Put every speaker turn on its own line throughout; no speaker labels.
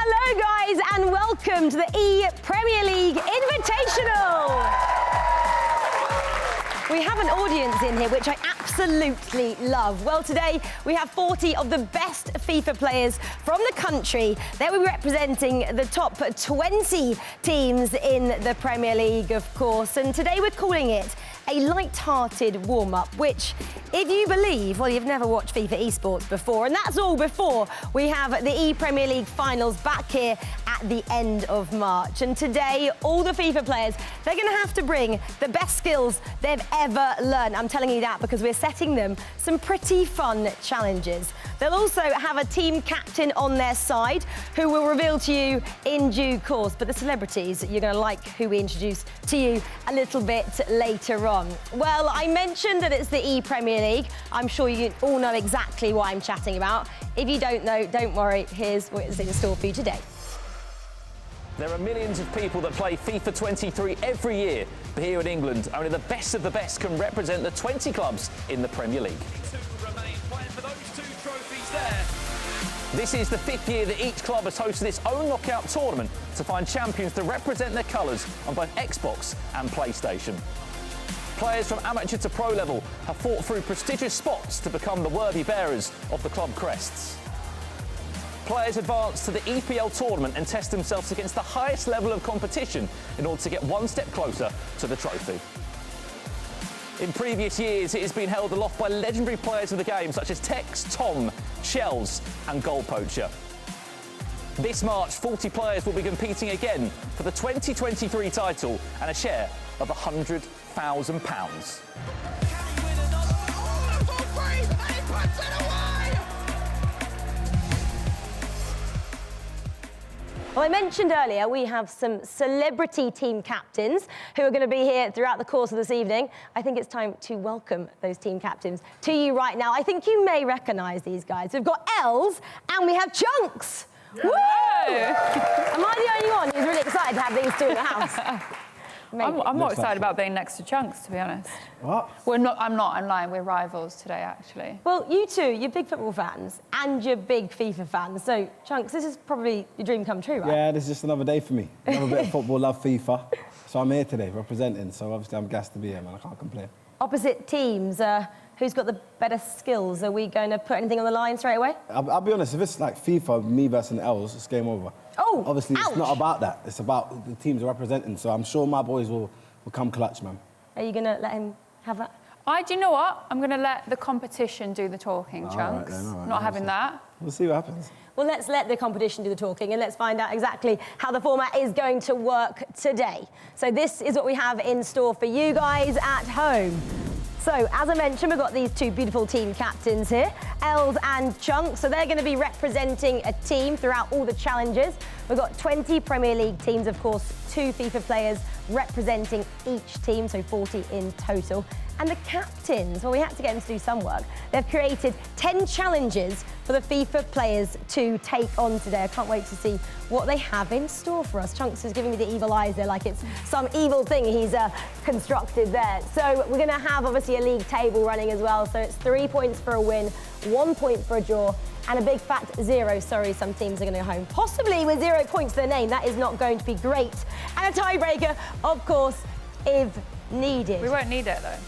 Hello guys and welcome to the EA Premier League Invitational. We have an audience in here which I absolutely love. Well, today we have 40 of the best FIFA players from the country. They will be representing the top 20 teams in the Premier League, of course. And today we're calling it a light-hearted warm-up, which, if you believe, well, you've never watched FIFA eSports before, and that's all before we have the EA Premier League finals back here at the end of March. And today, all the FIFA players, they're going to have to bring the best skills they've ever learned. I'm telling you that because we're setting them some pretty fun challenges. They'll also have a team captain on their side who will reveal to you in due course. But the celebrities, you're going to like who we introduce to you a little bit later on. Well, I mentioned that it's the EA Premier League. I'm sure you all know exactly what I'm chatting about. If you don't know, don't worry. Here's what's in store for you today.
There are millions of people that play FIFA 23 every year, but here in England, only the best of the best can represent the 20 clubs in the Premier League. This is the 5th year that each club has hosted its own knockout tournament to find champions to represent their colours on both Xbox and PlayStation. Players from amateur to pro level have fought through prestigious spots to become the worthy bearers of the club crests. Players advance to the EPL tournament and test themselves against the highest level of competition in order to get one step closer to the trophy. In previous years, it has been held aloft by legendary players of the game such as Tex, Tom, Shells and Goal Poacher. This March, 40 players will be competing again for the 2023 title and a share of £100,000.
Well, I mentioned earlier we have some celebrity team captains who are going to be here throughout the course of this evening. I think it's time to welcome those team captains to you right now. I think you may recognise these guys. We've got Elz and we have Chunkz. Yeah. Woo! Am I the only one who's really excited to have these two in the house?
I'm more excited about being next to Chunkz, to be honest.
What?
I'm lying. We're rivals today, actually.
Well, you two, you're big football fans and you're big FIFA fans. So, Chunkz, this is probably your dream come true, right?
Yeah, this is just another day for me. Another bit of football, love FIFA. So I'm here today representing. So obviously I'm gassed to be here, man. I can't complain. Opposite
teams, who's got the better skills? Are we going to put anything on the line straight away?
I'll be honest, if it's like FIFA, me versus Elz, it's game over.
Oh,
obviously,
ouch.
It's not about that. It's about the teams are representing. So I'm sure my boys will come clutch, man.
Are you going to let him have that?
Do you know what? I'm going to let the competition do the talking, Chunkz.
All right,
not having that.
We'll see what happens.
Well, let's let the competition do the talking and let's find out exactly how the format is going to work today. So this is what we have in store for you guys at home. So, as I mentioned, we've got these two beautiful team captains here, Elz and Chunkz. So they're going to be representing a team throughout all the challenges. We've got 20 Premier League teams, of course, 2 FIFA players representing each team, so 40 in total. And the captains, well, we had to get them to do some work. They've created 10 challenges for the FIFA players to take on today. I can't wait to see what they have in store for us. Chunkz is giving me the evil eyes there, like it's some evil thing he's constructed there. So we're going to have, obviously, a league table running as well. So it's 3 points for a win, 1 point for a draw, and a big fat 0. Sorry, some teams are going to go home, possibly with 0 points to their name. That is not going to be great. And a tiebreaker, of course, if needed.
We won't need it, though.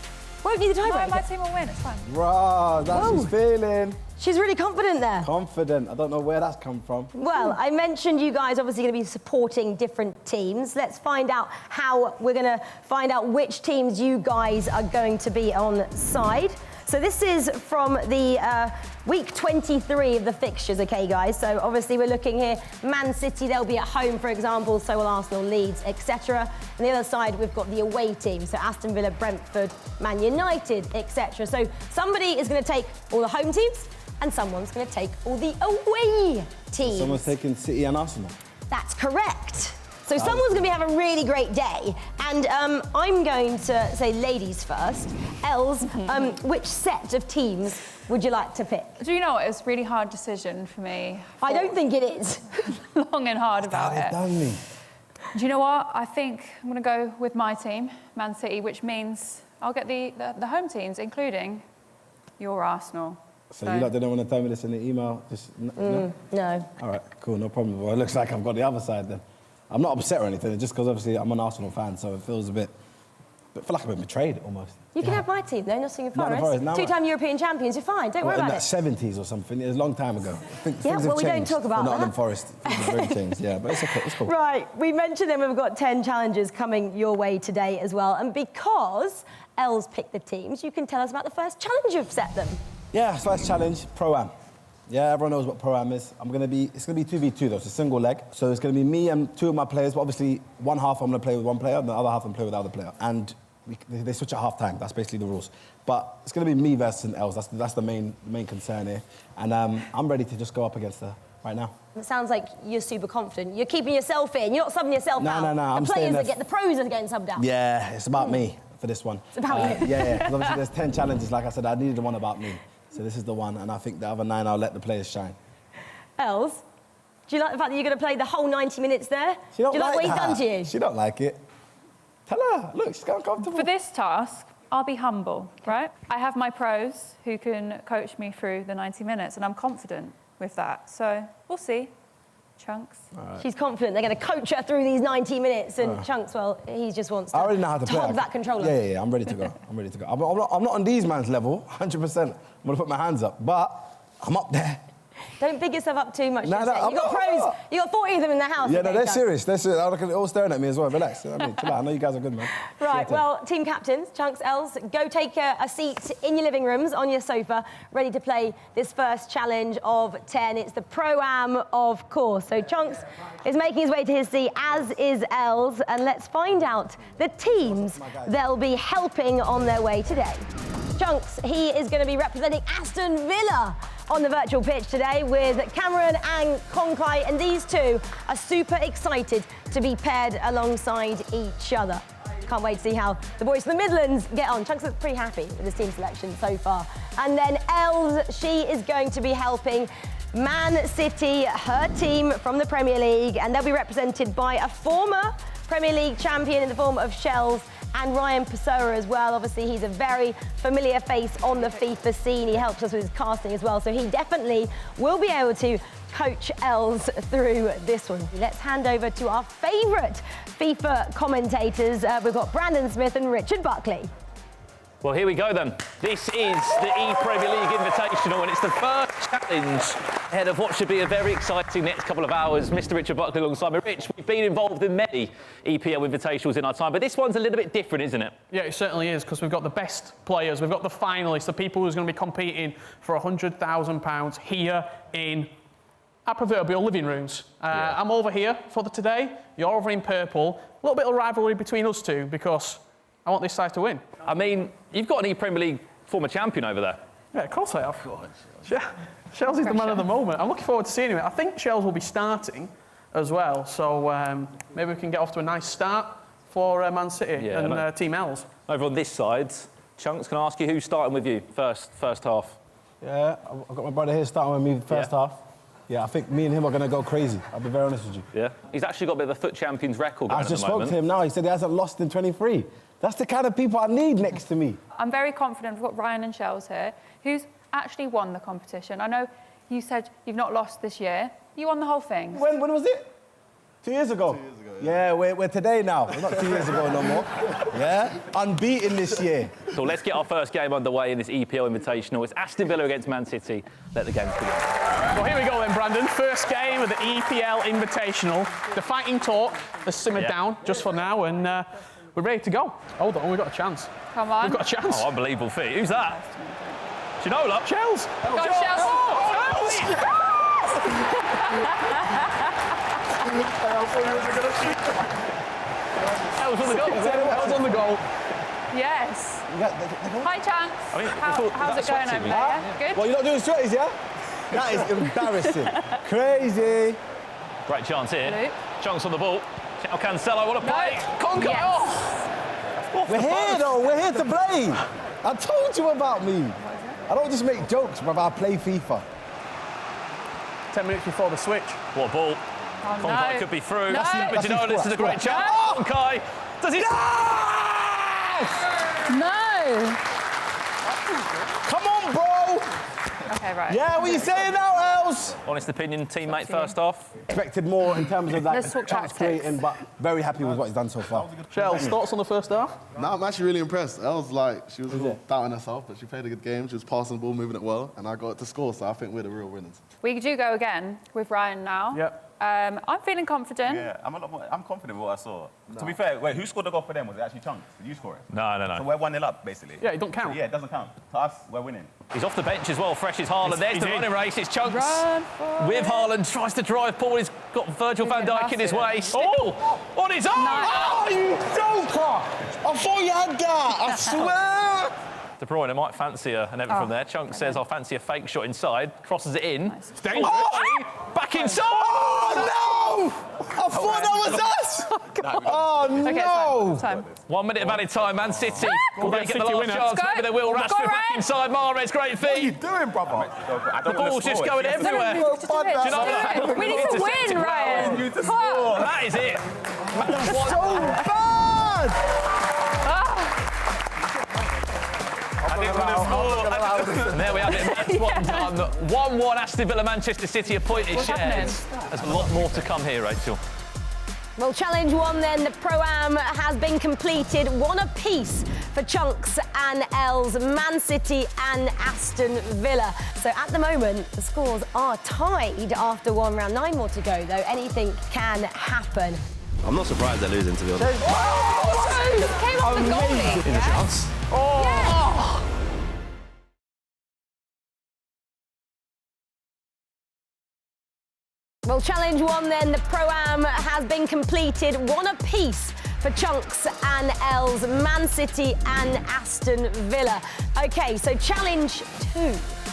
Won't need the tiebreaker.
No, my team will win, it's fine.
Right, that's
Whoa.
she's feeling.
She's really confident there.
Confident. I don't know where that's come from.
Well, I mentioned you guys obviously going to be supporting different teams. Let's find out how we're going to find out which teams you guys are going to be on side. So this is from the week 23 of the fixtures, okay, guys? So obviously we're looking here, Man City, they'll be at home, for example, so will Arsenal, Leeds, etc. On the other side, we've got the away team, so Aston Villa, Brentford, Man United, etc. So somebody is going to take all the home teams, and someone's going to take all the away teams.
Someone's taking City and Arsenal.
That's correct. So someone's going to have a really great day. And I'm going to say ladies first. Elz, which set of teams would you like to pick?
Do you know what? It's a really hard decision for me.
I don't think it is.
Long and hard about it.
Done me.
Do you know what? I think I'm going to go with my team, Man City, which means I'll get the home teams, including your Arsenal.
So you lot didn't want to tell me this in the email? Just no?
No.
All right, cool, no problem. Well, it looks like I've got the other side then. I'm not upset or anything, just because obviously I'm an Arsenal fan, so it feels a bit... I feel like I've been betrayed almost.
You can have my team, though, Nottingham
Nottingham
Forest.
Forest.
Two-time European champions, you're fine, don't worry about it.
In the 70s or something, it was a long time ago.
Yeah, well, we don't talk about
Nottingham
that.
Forest, things have really changed, yeah, but it's okay, it's cool.
Right, we mentioned that we've got 10 challenges coming your way today as well, and because Els picked the teams, you can tell us about the first challenge you've set them.
Yeah, first challenge, Pro-Am. Yeah, everyone knows what Pro-Am is. It's gonna be 2v2 though, it's a single leg. So it's gonna be me and two of my players, but obviously one half I'm gonna play with one player, and the other half I'm gonna play with the other player. And they switch at half time, that's basically the rules. But it's gonna be me versus Els, that's the main concern here. And I'm ready to just go up against her right now.
It sounds like you're super confident. You're keeping yourself in, you're not subbing yourself out.
No, I'm
the players
staying there.
that get the pros are getting subbed out.
Yeah, it's about me for this one.
It's about you.
Yeah, because obviously there's 10 challenges, like I said, I needed the one about me. So this is the one, and I think the other 9 I'll let the players shine.
Els, do you like the fact that you're going to play the whole 90 minutes there?
She don't
do you like what he's
that.
done to you?
She don't like it. Tell her, look, she's uncomfortable.
For this task, I'll be humble, right? I have my pros who can coach me through the 90 minutes, and I'm confident with that. So we'll see. Chunkz.
She's confident they're going to coach her through these 90 minutes, and Chunkz, well, he just wants to,
I already know how to play.
hog that controller.
Yeah, I'm ready to go. I'm ready to go. I'm not on these man's level, 100%. I'm going to put my hands up, but I'm up there.
Don't big yourself up too much.
No,
You've got pros. You've got 40 of them in the house.
Yeah,
okay,
no, they're
Chunkz.
serious. I reckon they're all staring at me as well. Relax. You know what I mean? Chill out. I know you guys are good, man.
Right, well, team captains, Chunkz, Els, go take a seat in your living rooms on your sofa, ready to play this first challenge of 10. It's the Pro-Am, of course. So Chunkz is making his way to his seat, as is Els, and let's find out the teams they'll be helping on their way today. Chunkz, he is going to be representing Aston Villa on the virtual pitch today with Cameron and Konkai, and these two are super excited to be paired alongside each other. Can't wait to see how the boys from the Midlands get on. Chunkz is pretty happy with his team selection so far. And then Els, she is going to be helping Man City, her team from the Premier League, and they'll be represented by a former Premier League champion in the form of Shells, and Ryan Pessoa as well. Obviously, he's a very familiar face on the FIFA scene. He helps us with his casting as well, so he definitely will be able to coach Els through this one. Let's hand over to our favourite FIFA commentators. We've got Brandon Smith and Richard Buckley.
Well, here we go then. This is the Premier League Invitational, and it's the first challenge ahead of what should be a very exciting next couple of hours. Mr. Richard Buckley alongside me. Rich, we've been involved in many EPL Invitationals in our time, but this one's a little bit different, isn't it?
Yeah, it certainly is, because we've got the best players, we've got the finalists, the people who's going to be competing for £100,000 here in our proverbial living rooms. I'm over here for today, you're over in purple. A little bit of rivalry between us two, because I want this side to win.
I mean, you've got an Premier League former champion over there.
Yeah, of course I have. Shells is the man of the moment. I'm looking forward to seeing him. I think Shells will be starting as well, so maybe we can get off to a nice start for Man City and Team Els.
Over on this side, Chunkz, can I ask you who's starting with you first half?
Yeah, I've got my brother here starting with me first half. Yeah, I think me and him are going to go crazy. I'll be very honest with you.
Yeah? He's actually got a bit of a FUT Champions record going
I just spoke to him now. He said he hasn't lost in 23. That's the kind of people I need next to me.
I'm very confident we've got Ryan and Shells here, who's actually won the competition. I know you said you've not lost this year. You won the whole thing.
When was it? 2 years ago?
2 years ago,
yeah. We're today now. We're not 2 years ago no more. Yeah? Unbeaten this year.
So let's get our first game underway in this EPL Invitational. It's Aston Villa against Man City. Let the games begin.
Well, here we go then, Brandon. First game of the EPL Invitational. The fighting talk has simmered down just for now, and we're ready to go. Hold on, we've got a chance.
Come on.
We've got a chance.
Oh, unbelievable feat. Who's that? Ginola?
Shells!
Go, Shells!
Elz on the goal.
Elz on the goal.
Yes. Hi, Chunkz.
I mean,
how's it going over there? Good?
Well, you're not doing straighties, yeah? That is embarrassing. Crazy.
Great chance here.
Luke.
Chunkz on the ball. Now Cancelo, what a play. Conker.
Yes.
Oh.
We're here, though. We're here to play. I told you about me. I don't just make jokes, but I play FIFA.
10 minutes before the switch.
What a ball.
Oh,
Conkai
no.
could be through.
No.
But Ginola, this is a great chance.
No.
Conkai. Does he?
No.
Come on, bro.
Okay, right.
Yeah, what are you saying now, Els?
Honest opinion, teammate first off.
Expected more in terms of
Let's
that
talk
chance
tactics.
creating, but very happy with what he's done so far.
Shells, thoughts on the first half?
No, I'm actually really impressed. Els, like, she was a little doubting herself, but she played a good game. She was passing the ball, moving it well, and I got it to score, so I think we're the real winners.
We do go again with Ryan now.
Yep.
I'm feeling confident.
Yeah, I'm confident with what I saw. To be fair, wait, who scored the goal for them? Was it actually Chunkz? Did you score it?
No.
So we're 1-0 up, basically.
Yeah, it don't count.
So, yeah, it doesn't count. To us, we're winning.
He's off the bench as well, fresh as Haaland. There's the
in.
running race. It's Chunkz
Run for
with
it.
Haaland. Tries to drive ball. He's got Virgil van Dijk in his way. Still on his own.
Oh, you joker! I thought you had that, I swear!
De Bruyne might fancy an effort from there. Chunkz says, I'll fancy a fake shot inside. Crosses it in.
Nice.
Back inside.
Oh, no! I thought that was us! Oh, no!
Okay, time.
1 minute of added time, Man City. Will they get the
City
last
winner.
chance?
Go.
Maybe they will.
Go,
Rashford back
Ryan.
inside. Mahrez, great
What are you
feet.
doing, brother?
The ball's just going everywhere.
No, just do it.
you know
Just do it. We need to
Intercepted
win,
well.
Ryan. Come on.
That is it.
So bad!
And there we have it. Match one done. 1-1 Aston Villa, Manchester City, a point is
What's
shared.
happening?
There's a lot more to come here, Rachel.
Well, challenge one then, the Pro-Am has been completed. One apiece for Chunkz and Elz, Man City and Aston Villa. So at the moment, the scores are tied after one round. 9 more to go, though. Anything can happen.
I'm not surprised they're losing, to be honest.
Came off the goalie. Yeah?
Yes. Well, challenge one then, the Pro-Am has been completed. One apiece for Chunkz and Elz, Man City and Aston Villa. OK, so challenge 2.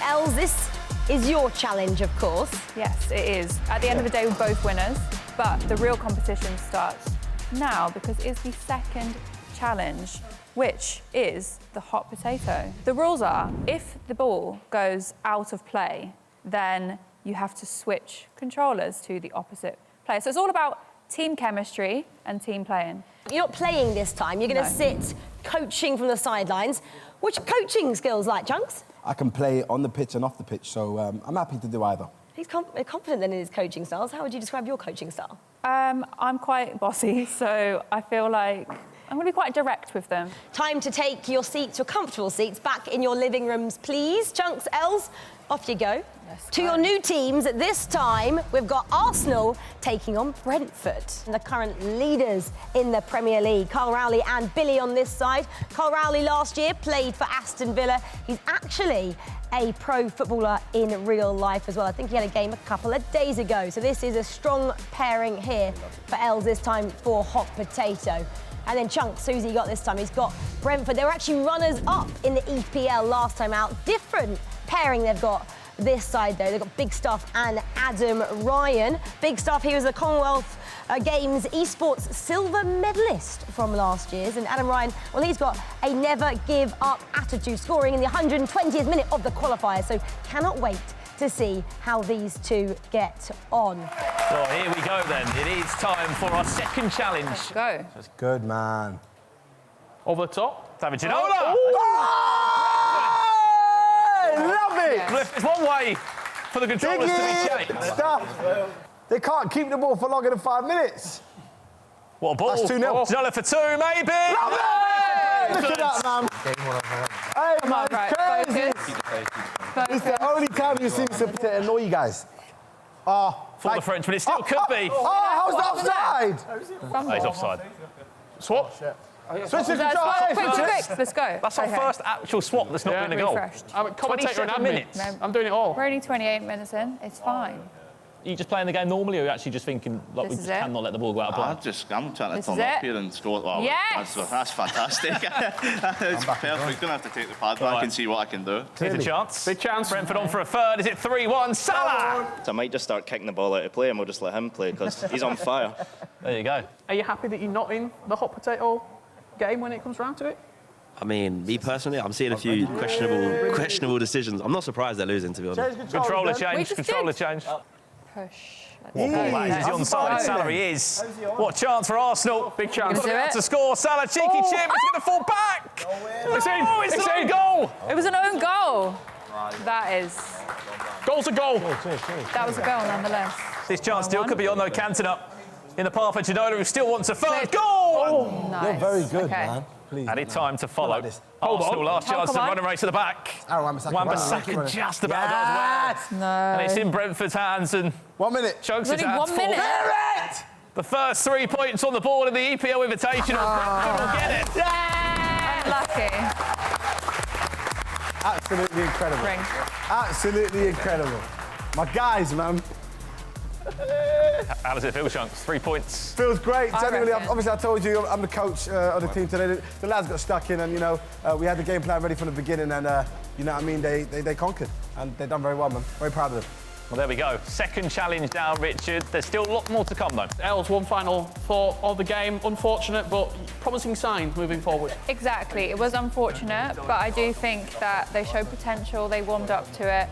Elz, this is your challenge, of course.
Yes, it is. At the end of the day, we're both winners, but the real competition starts now because it's the second challenge, which is the hot potato. The rules are, if the ball goes out of play, then you have to switch controllers to the opposite player. So it's all about team chemistry and team playing.
You're not playing this time. You're going to sit coaching from the sidelines. What's your coaching skills like, Chunkz?
I can play on the pitch and off the pitch, so I'm happy to do either.
He's confident in his coaching styles. How would you describe your coaching style?
I'm quite bossy, so I feel like I'm going to be quite direct with them.
Time to take your seats, your comfortable seats, back in your living rooms, please. Chunkz, Elz, off you go. To your new teams, this time we've got Arsenal taking on Brentford, the current leaders in the Premier League. Carl Rowley and Billy on this side. Carl Rowley last year played for Aston Villa. He's actually a pro footballer in real life as well. I think he had a game a couple of days ago. So this is a strong pairing here for Elz this time for hot potato. And then Chunkz, who's he got this time? He's got Brentford. They were actually runners-up in the EPL last time out. Different pairing they've got this side, though. They've got Big Stuff and Adam Ryan. Big Stuff, he was a Commonwealth Games eSports silver medalist from last year's. And Adam Ryan, well, he's got a never-give-up attitude, scoring in the 120th minute of the qualifier. So cannot wait to see how these two get on.
Well, here we go then. It is time for our second challenge.
Let's go.
Good, man.
Over the top.
David Ginola.
Love it!
There's one way for the controllers to be changed.
Stuff. They can't keep the ball for longer than 5 minutes.
What a ball.
That's 2-0.
Ginola for 2, maybe.
Love it! Look at that, man. Hey,
Come
man,
on, right,
it's crazy.
focus.
It's the only time you've seen me annoy you guys.
For the French, but it still could be.
Oh, how's the offside?
Oh, he's offside.
Swap.
Switch the
Let's
control.
go, quick. Let's go.
That's our first actual swap that's not been a goal.
Refreshed.
I'm a commentator and
27
admin.
minutes.
I'm doing it all.
We're only 28 minutes in. It's fine.
Are you just playing the game normally, or are you actually just thinking, like,
This
we
is
just
it.
cannot let the ball go out of play?
I'm trying to
This
turn
is
up
it.
here and score. Well,
Yes!
that's fantastic. It's perfect. Gonna have to take the pad back and see what I can do.
Here's a chance.
Big chance.
Brentford on for a third. Is it 3-1? Salah!
So I might just start kicking the ball out of play and we'll just let him play because he's on fire.
There you go.
Are you happy that you're not in the hot potato game when it comes round to it?
I mean, me personally, I'm seeing a few questionable decisions. I'm not surprised they're losing, to be honest.
Controller
We
change.
just
Controller
did.
change.
Push.
What ball that is? Is he on side? Salah he is. What chance for Arsenal?
Big chance.
Gonna do
About
it.
to score. Salah, cheeky chip. It's going to fall back.
It's in.
Oh, it's
It's
an own
in.
goal.
It was an own goal. That is
Goal's a goal.
That was a goal nonetheless.
This chance still could be on, though. Cantona in the path for Ginola, who still wants a third goal.
Oh, nice.
You're very good,
Okay.
man. Please.
Added time to follow.
Like this.
Arsenal last chance
come
to
on.
run a race to the back.
Wan-Bissaka.
Wan-Bissaka just about does well.
No.
And it's in Brentford's hands, and
1 minute.
Chunkz'
Only
hands
1 minute.
Correct!
The first 3 points on the board in the EPL Invitational. Brentford will get it.
Lucky.
Absolutely incredible.
Ring.
Absolutely incredible. My guys, man.
How does it feel, Chunkz? 3 points.
Feels great. Genuinely,
reckon.
obviously, I told you I'm the coach of the team today. The lads got stuck in, and you know, we had the game plan ready from the beginning, and you know what I mean. They conquered, and they've done very well, man. Very proud of them.
Well, there we go. Second challenge down, Richard. There's still a lot more to come, though.
Els, one final thought of the game. Unfortunate, but promising sign moving forward.
Exactly. It was unfortunate, but I do think that they showed potential. They warmed up to it.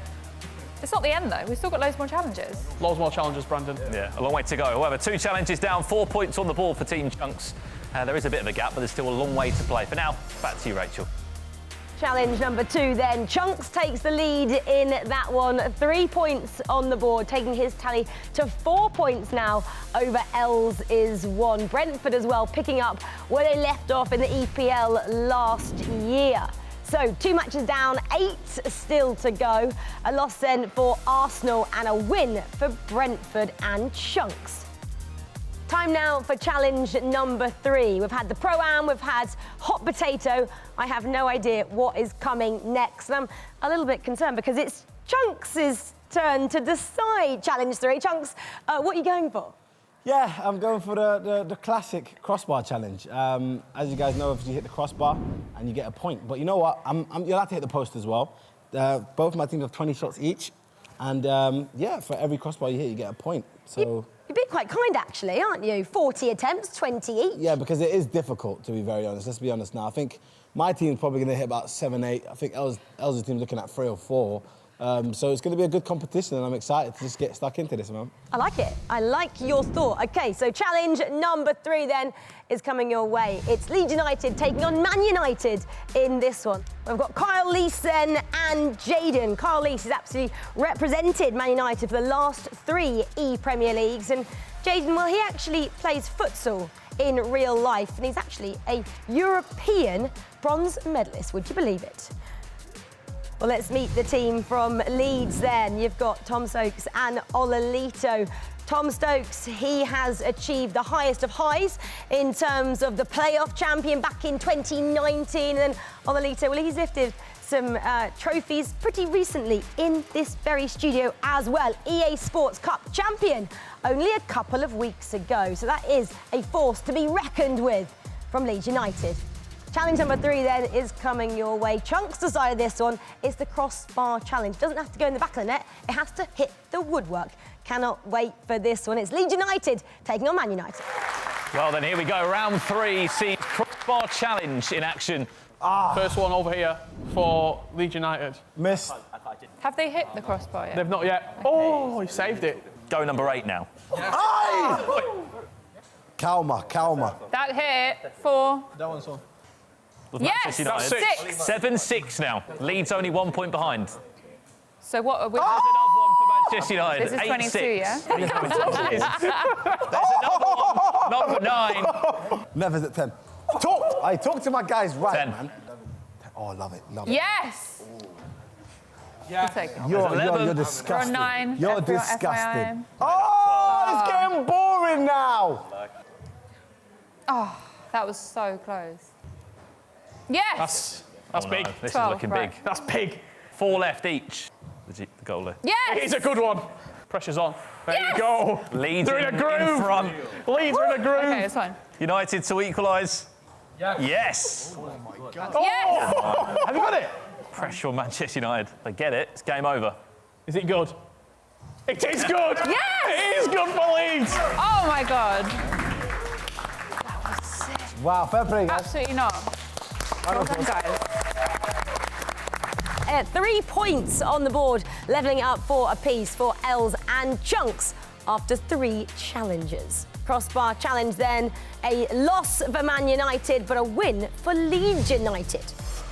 It's not the end, though. We've still got loads more challenges.
Loads more challenges, Brandon.
Yeah, a long way to go. However, 2 challenges down, 4 points on the board for Team Chunkz. There is a bit of a gap, but there's still a long way to play. For now, back to you, Rachel.
Challenge number 2 then. Chunkz takes the lead in that one. 3 points on the board, taking his tally to 4 points now over Els is 1. Brentford as well, picking up where they left off in the EPL last year. So 2 matches down, 8 still to go. A loss then for Arsenal and a win for Brentford and Chunkz. Time now for challenge number 3. We've had the Pro-Am, we've had hot potato. I have no idea what is coming next. And I'm a little bit concerned because it's Chunkz' turn to decide challenge 3. Chunkz, what are you going for?
Yeah, I'm going for the classic crossbar challenge. As you guys know, if you hit the crossbar and you get a point. But you know what? You'll have to hit the post as well. Both my teams have 20 shots each. And yeah, for every crossbar you hit, you get a point. So
You're being quite kind, actually, aren't you? 40 attempts, 20 each.
yeah, because it is difficult, to be very honest. Let's be honest now. I think my team's probably going to hit about 7, 8. I think Elz's team's looking at 3 or 4. So it's going to be a good competition, and I'm excited to just get stuck into this, man.
I like it. I like your thought. OK, so challenge number 3 then is coming your way. It's Leeds United taking on Man United in this one. We've got Kyle Lees then and Jayden. Kyle Lees has absolutely represented Man United for the last 3 Premier Leagues. And Jayden, well, he actually plays futsal in real life, and he's actually a European bronze medalist. Would you believe it? Well, let's meet the team from Leeds then. You've got Tom Stokes and Ololito. Tom Stokes, he has achieved the highest of highs in terms of the playoff champion back in 2019. And then Ololito, well, he's lifted some trophies pretty recently in this very studio as well. EA Sports Cup champion only a couple of weeks ago. So that is a force to be reckoned with from Leeds United. Challenge number 3 then is coming your way. Chunkz decided this one. It's the crossbar challenge. It doesn't have to go in the back of the net. It has to hit the woodwork. Cannot wait for this one. It's Leeds United taking on Man United.
Well, then here we go. Round 3 sees crossbar challenge in action.
First one over here for Leeds United.
Missed.
Have they hit the crossbar yet?
They've not yet. Oh, he saved it.
Go number 8 now.
Calma.
That hit for...
That one's on.
With
Yes!
Manchester United.
6!
7-6 now. Leeds only 1 point behind.
So what are we...
There's another one for Manchester United.
This is 22,
8-6.
yeah?
There's another one. Number 9.
Never's at 10. Talk to my guys right,
10.
man. Oh, love it.
Yes!
Yeah.
You're disgusting.
For a 9.
You're
FYI.
disgusting. Oh, it's getting boring now.
Oh, that was so close. Yes!
That's big.
No, this
12,
is looking
right.
big.
That's big.
4 left each. The goalie.
Yes!
It's a good one. Pressure's on. There
Yes!
you go.
Leeds
They're in a groove.
in front.
Leeds are in a groove.
Okay, it's fine.
United to equalise.
Yes.
Yes.
Yes!
Have you got it?
Pressure on Manchester United. They get it. It's game over.
Is it good? It is good.
Yes!
It is good for Leeds.
Oh my God.
Wow, fair play, guys.
Absolutely not. Well done, guys.
3 points on the board, levelling it up 4 apiece for Els and Chunkz after 3 challenges. Crossbar challenge then, a loss for Man United, but a win for Leeds United.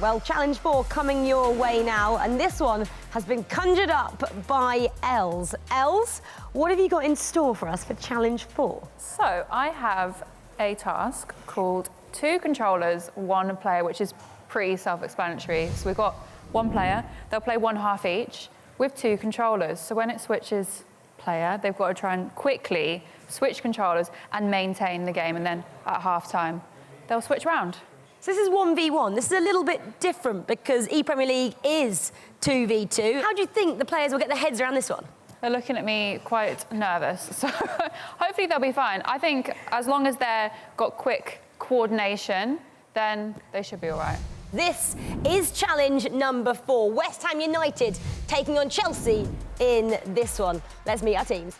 Well, challenge 4 coming your way now, and this one has been conjured up by Elz. Elz, what have you got in store for us for challenge 4?
So I have a task called 2 controllers, 1 player, which is pretty self-explanatory. So we've got 1 player, they'll play 1 half each with 2 controllers. So when it switches player, they've got to try and quickly switch controllers and maintain the game, and then at half-time, they'll switch round.
So this is 1v1. This is a little bit different because E-Premier League is 2v2. How do you think the players will get their heads around this one?
They're looking at me quite nervous, so hopefully they'll be fine. I think as long as they've got quick coordination, then they should be all right.
This is challenge number 4. West Ham United taking on Chelsea in this one. Let's meet our teams.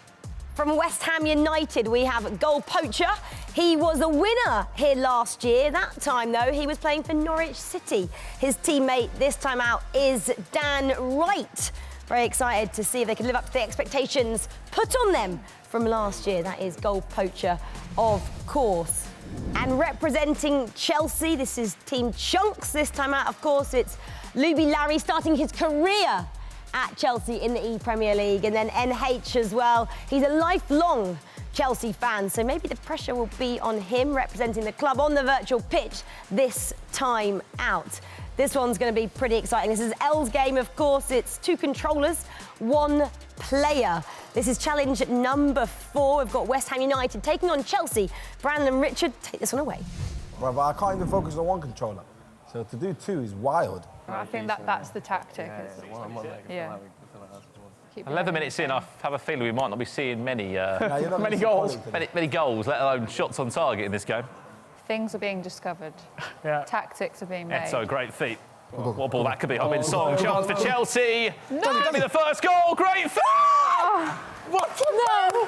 From West Ham United, we have goal poacher. He was a winner here last year. That time, though, he was playing for Norwich City. His teammate this time out is Dan Wright. Very excited to see if they can live up to the expectations put on them from last year. That is goal poacher, of course. And representing Chelsea, this is Team Chunkz. This time out, of course, it's Luby Larry starting his career at Chelsea in the E-Premier League, and then NH as well. He's a lifelong Chelsea fan, so maybe the pressure will be on him representing the club on the virtual pitch this time out. This one's going to be pretty exciting. This is El's game, of course. It's 2 controllers, 1 player. This is challenge number 4. We've got West Ham United taking on Chelsea. Brandon Richard, take this one away.
Brother, I can't even focus on 1 controller. So to do 2 is wild.
I think that's the tactic. Yeah.
11 minutes in, I have a feeling we might not be seeing many
many goals.
Many goals, let alone shots on target in this game.
Things are being discovered.
Yeah.
Tactics are being made.
Eto, great feet. What ball that could be. Min Song, chance for Chelsea. No! That'll be the first goal. Great feet!
What? No!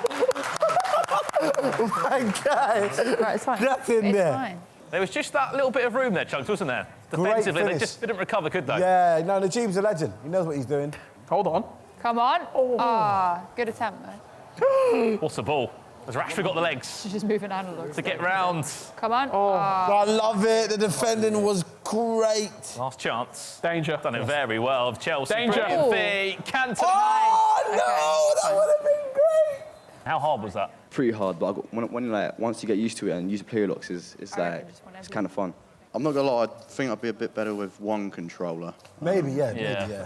My God.
Right, it's fine.
Nothing
it's
there.
Fine.
There was just that little bit of room there, Chunkz, wasn't there? Defensively, they just didn't recover, could they?
Yeah, no, Najib's a legend. He knows what he's doing.
Hold on.
Come on. Good attempt, though.
What's the ball? Has Rashford got the legs
She's just moving analog.
to get round?
Come on.
I love it. The defending was great.
Last chance.
Danger.
Done it very well. Chelsea.
Danger.
Brilliant feet. Cantona.
Oh, no, that would have been great.
How hard was that?
Pretty hard, but once you get used to it and use the player locks, it's kind of fun.
I'm not gonna lie, I think I'd be a bit better with 1 controller.
Maybe, yeah.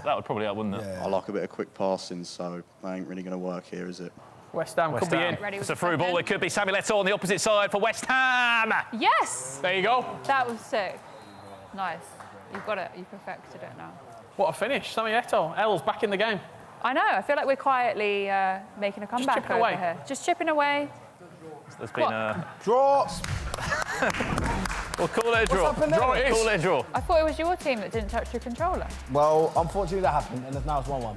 That would probably help, wouldn't it?
Yeah.
I like a bit of quick passing, so that ain't really gonna work here, is it?
West Ham could be in.
It's a through ball. It could be Samuel Eto'o on the opposite side for West Ham.
Yes!
There you go.
That was sick. Nice. You've got it. You perfected it now.
What a finish. Samuel Eto'o. El's back in the game.
I know. I feel like we're quietly making a comeback
chipping
over
away.
here. Just chipping away.
There's been a
Draw.
We'll call it a draw.
Draw it is.
Call it a draw.
I thought it was your team that didn't touch your controller.
Well, unfortunately that happened, and now it's 1-1.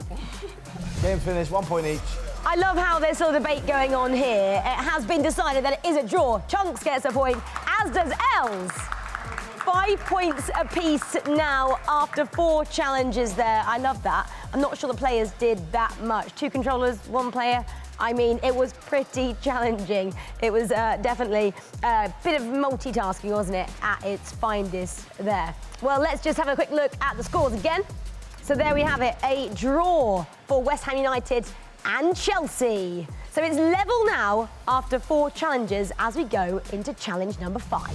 Game finished, 1 point each.
I love how there's still a debate going on here. It has been decided that it is a draw. Chunkz gets a point, as does Elz. 5 points apiece now after 4 challenges there. I love that. I'm not sure the players did that much. 2 controllers, 1 player. I mean, it was pretty challenging. It was definitely a bit of multitasking, wasn't it, at its finest there. Well, let's just have a quick look at the scores again. So there we have it, a draw for West Ham United and Chelsea. So it's level now after 4 challenges as we go into challenge number 5.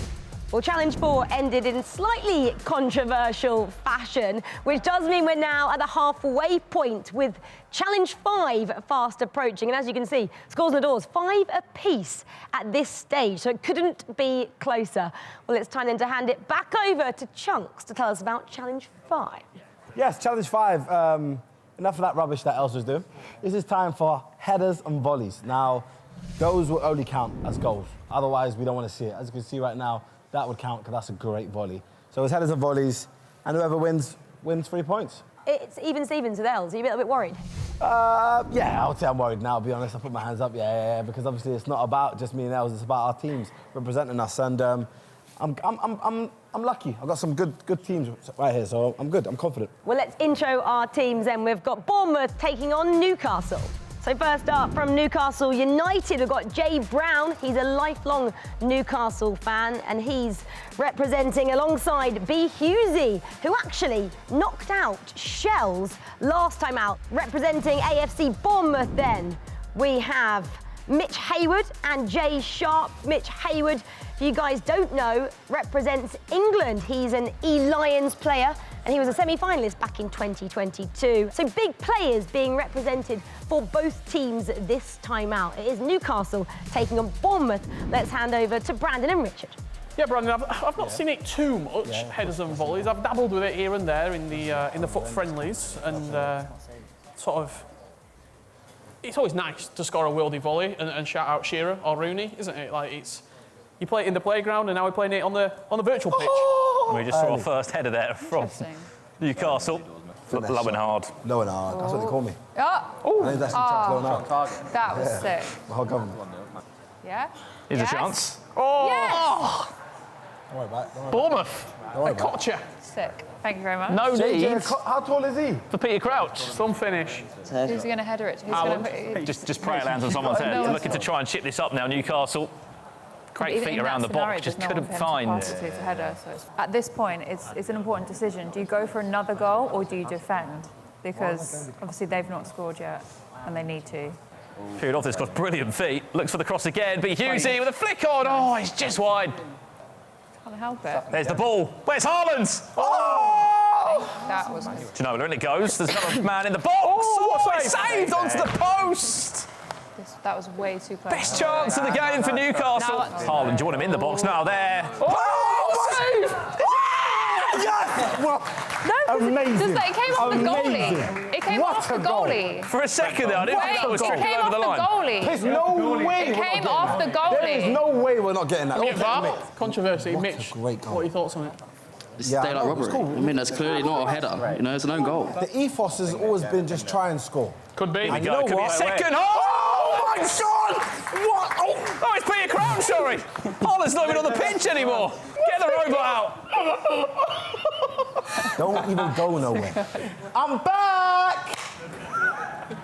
Well, challenge 4 ended in slightly controversial fashion, which does mean we're now at the halfway point with challenge 5 fast approaching. And as you can see, scores on the doors, 5 apiece at this stage, so it couldn't be closer. Well, it's time then to hand it back over to Chunkz to tell us about challenge 5.
Yes, challenge 5. Enough of that rubbish that Els was doing. This is time for headers and volleys. Now, those will only count as goals. Otherwise, we don't want to see it. As you can see right now, that would count because that's a great volley. So it's headers and volleys, and whoever wins 3 points.
It's even Stevens with Els. Are you a little bit worried?
Yeah, I would say I'm worried now, to be honest. I put my hands up, yeah, because obviously it's not about just me and Els, it's about our teams representing us. And I'm lucky. I've got some good teams right here, so I'm good, I'm confident.
Well, let's intro our teams then. We've got Bournemouth taking on Newcastle. So So first up from Newcastle United, we've got Jay Brown. He's a lifelong Newcastle fan, and he's representing alongside B. Husey, who actually knocked out Shells last time out. Representing AFC Bournemouth then, we have Mitch Hayward and Jay Sharp. Mitch Hayward, if you guys don't know, represents England. He's an E-Lions player, and he was a semi-finalist back in 2022. So big players being represented for both teams this time out. It is Newcastle taking on Bournemouth. Let's hand over to Brandon and Richard.
Yeah, Brandon, I've not seen it too much, headers and volleys. I've dabbled with it here and there in the foot friendlies, and sort of, it's always nice to score a worldie volley and shout out Shearer or Rooney, isn't it? Like, it's, you play it in the playground, and now we're playing it on the virtual pitch.
We just saw our first header there from Newcastle. Low and hard.
Low and hard. That's what they call me.
Oh,
My name's actually Chunkz and Elz.
that was sick.
My whole government.
Yeah?
Here's
Yes.
a chance. Oh!
Yes!
Don't worry about it.
Bournemouth.
worry
I caught you.
Sick. Thank you very much.
No need
How tall is he?
for Peter Crouch.
Some finish.
Who's going to header it? Who's going to
Just pray it lands on someone's head.
No,
Looking to try and chip this up now, Newcastle. Great
Even
feet
in
around
that
the
scenario,
box, just
there's no
couldn't
one for him to
find.
pass it to. It's a header, so at this point, it's an important decision. Do you go for another goal or do you defend? Because obviously they've not scored yet, and they need to.
Period off this, got brilliant feet. Looks for the cross again. B. Husey with a flick on. Oh, he's just wide.
Can't help it.
There's the ball. Where's Haaland? Oh!
That was.
Do you know where it goes? There's another man in the box. Oh, it's saved onto the post.
That was way too close.
Best chance of the game for Newcastle. Haaland, do you want him in the box now? There. Oh, save!
Yes! Well,
No,
amazing.
it came off the
Amazing.
goalie. It came
What
off the
a goal.
goalie.
For a second there, I didn't think that was
It
trickling
came
over
off
the
the
line.
goalie.
There's no way.
It came off the
There is
goalie.
no way we're not getting that.
Yeah, VAR.
Mitch.
Controversy.
What a
Mitch,
great goal.
what are your thoughts on it?
It's
Yeah, I
daylight
know, it's
robbery.
cool.
I mean, that's clearly not a header. You know, it's an own goal.
The ethos has always been just try and score.
Could be.
And you know
Could be a
what?
second. Oh, my God! What? Oh, it's Peter Crouch, sorry. Haaland's not even on the pitch anymore. Get the robot out.
Don't even go nowhere. I'm back!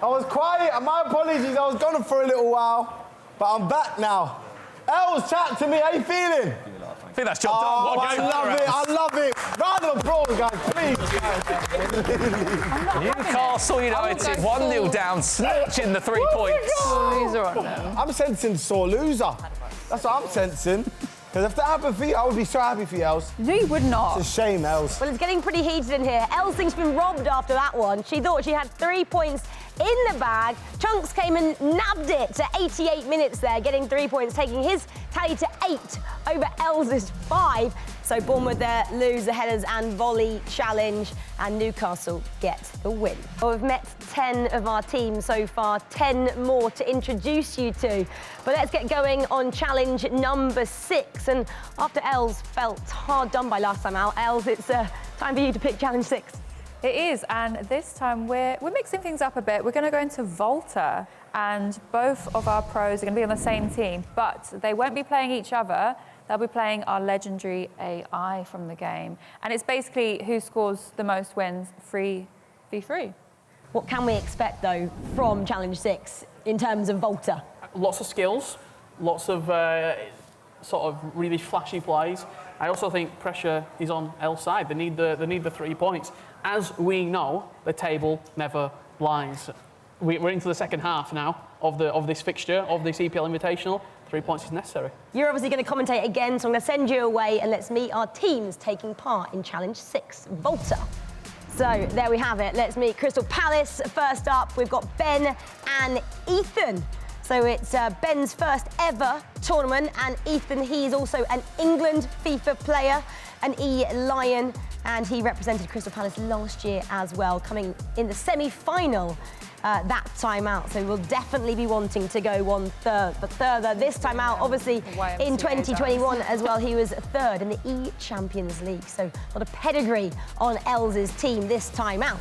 I was quiet, and my apologies, I was gone for a little while, but I'm back now. Els, chat to me, how you feeling?
I think that's job done. What a game.
I love it. Round of applause, guys, please.
Newcastle United 1-0 down, snatching the 3 points.
Loser on them.
I'm sensing sore loser. That's what I'm sensing. Because if that happened for you, I would be so happy for you, Els.
You would not.
It's a shame, Els.
Well, it's getting pretty heated in here. Els thinks she's been robbed after that one. She thought she had 3 points in the bag. Chunkz came and nabbed it to 88 minutes there, getting 3 points, taking his tally to 8 over Elz's 5. So Bournemouth there lose the headers and volley challenge, and Newcastle gets the win. Well, we've met 10 of our team so far, 10 more to introduce you to. But let's get going on challenge number 6. And after Els felt hard done by last time out, Els, it's time for you to pick challenge 6.
It is, and this time we're mixing things up a bit. We're going to go into Volta, and both of our pros are going to be on the same team, but they won't be playing each other. They'll be playing our legendary AI from the game. And it's basically who scores the most wins, 3v3.
What can we expect, though, from challenge 6 in terms of Volta?
Lots of skills, lots of sort of really flashy plays. I also think pressure is on El's side. They need the 3 points. As we know, the table never lies. We're into the second half now of this fixture, of this EPL Invitational. 3 points is necessary.
You're obviously going to commentate again, so I'm going to send you away and let's meet our teams taking part in challenge 6, Volta. So there we have it. Let's meet Crystal Palace. First up, we've got Ben and Ethan. So it's Ben's first ever tournament, and Ethan, he's also an England FIFA player, an E-Lion, and he represented Crystal Palace last year as well, coming in the semi-final that time out. So we'll definitely be wanting to go one further this time out. Obviously, in 2021 as well, he was third in the E-Champions League. So a lot of pedigree on Elz's team this time out.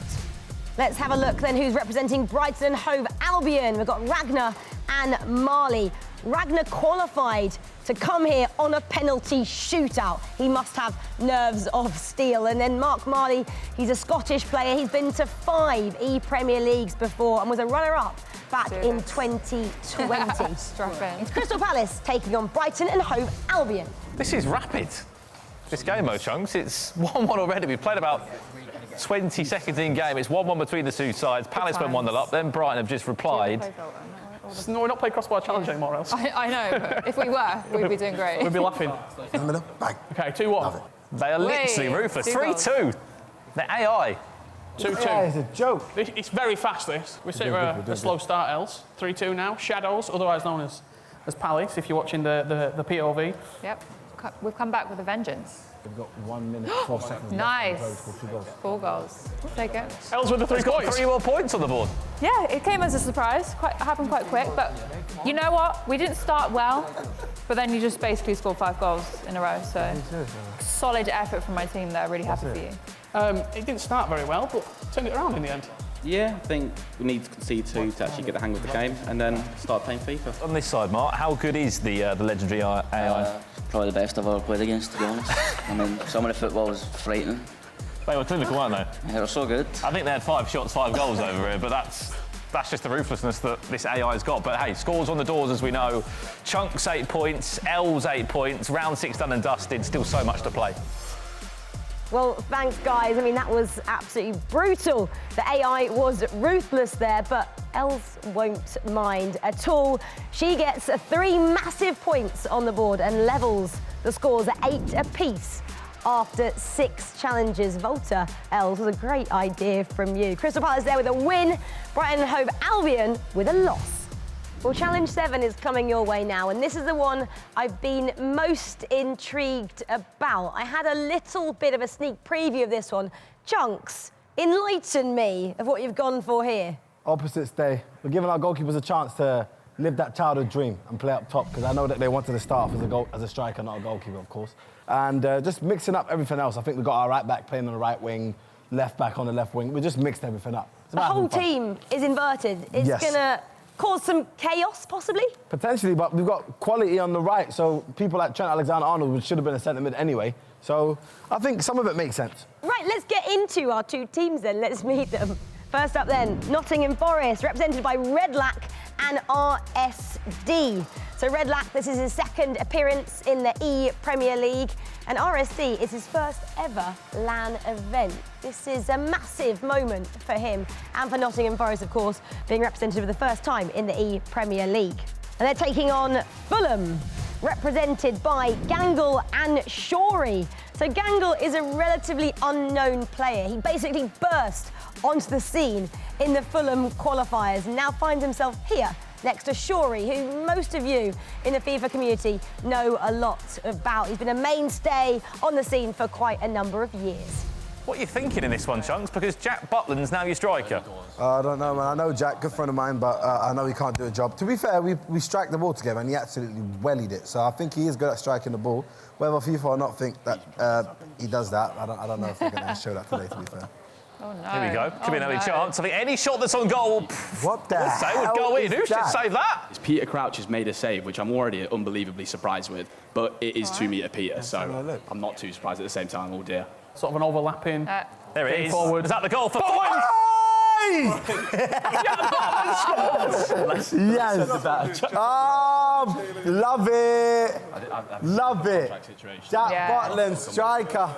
Let's have a look then who's representing Brighton and Hove Albion. We've got Ragnar and Marley. Ragnar qualified to come here on a penalty shootout. He must have nerves of steel. And then Mark Marley, he's a Scottish player. He's been to 5 E-Premier Leagues before and was a runner-up back in 2020.
Strapping.
It's Crystal Palace taking on Brighton and Hove Albion.
This is rapid. This game, Chunks, it's 1-1 already. We've played about 20 seconds in game. It's 1-1 between the two sides. Palace went 1-0 up, then Brighton have just replied.
No, we're not playing Crossbar Challenge anymore, else.
I know, but if we were, we'd be doing great.
We'd be laughing. Okay, 2-1.
They are literally ruthless. 3-2. The AI.
2-2.
Yeah, it's a joke.
It's very fast, this. We sit a slow start, Els. 3-2 now. Shadows, otherwise known as Palace, if you're watching the POV.
Yep. We've come back with a vengeance.
We've got 1 minute, 12 seconds.
Nice. 4 goals. Take it.
Els with the 3 points.
3 more points on the board.
Yeah, it came as a surprise. Happened quite quick, but you know what? We didn't start well, but then you just basically scored 5 goals in a row. So solid effort from my team there. Really happy for you.
It didn't start very well, but turned it around in the end.
Yeah, I think we need to concede 2 to actually get the hang of the game and then start playing FIFA.
On this side, Mark, how good is the legendary AI?
Probably the best I've ever played against, to be honest. I mean, some of the football was frightening.
They were clinical, weren't they?
Yeah, they were so good.
I think they had 5 shots, 5 goals over here, but that's just the ruthlessness that this AI's got. But hey, scores on the doors, as we know. Chunkz 8 points, Elz 8 points, round 6 done and dusted, still so much to play.
Well, thanks, guys. I mean, that was absolutely brutal. The AI was ruthless there, but Els won't mind at all. She gets 3 massive points on the board and levels the scores at 8 apiece after 6 challenges. Volta, Els, was a great idea from you. Crystal Palace there with a win. Brighton and Hove Albion with a loss. Well, Challenge 7 is coming your way now, and this is the one I've been most intrigued about. I had a little bit of a sneak preview of this one. Chunkz, enlighten me of what you've gone for here.
Opposites day. We're giving our goalkeepers a chance to live that childhood dream and play up top, because I know that they wanted to start off as a striker, not a goalkeeper, of course. And just mixing up everything else. I think we've got our right back playing on the right wing, left back on the left wing. We just mixed everything up.
The whole team is inverted. It's gonna cause some chaos, possibly?
Potentially, but we've got quality on the right, so people like Trent Alexander-Arnold should have been a centre mid anyway. So I think some of it makes sense.
Right, let's get into our 2 teams then. Let's meet them. First up then, Nottingham Forest, represented by Redlac and RSD. So Redlac, this is his 2nd appearance in the E-Premier League, and RSD is his first ever LAN event. This is a massive moment for him and for Nottingham Forest, of course, being represented for the first time in the E-Premier League. And they're taking on Fulham, represented by Gangle and Shorey. So Gangle is a relatively unknown player. He basically burst onto the scene in the Fulham qualifiers and now finds himself here next to Shorey, who most of you in the FIFA community know a lot about. He's been a mainstay on the scene for quite a number of years.
What are you thinking in this one, Chunkz? Because Jack Butland's now your striker.
I don't know, man. I know Jack, good friend of mine, but I know he can't do a job. To be fair, we strike the ball together and he absolutely wellied it. So I think he is good at striking the ball. Whether FIFA or not think that he does that, I don't know if they're going to show that today, to be fair.
Oh, no.
Here we go. Could be an early chance. I think any shot that's on goal
what the hell
would go in. Who should save that?
Peter Crouch has made a save, which I'm already unbelievably surprised with, but it is 2-metre Peter, so I'm not too surprised at the same time. Oh, dear.
Sort of an overlapping.
There it is.
Forward.
Is that the goal for
Yes! Love it! Love it! Jack Butland, striker.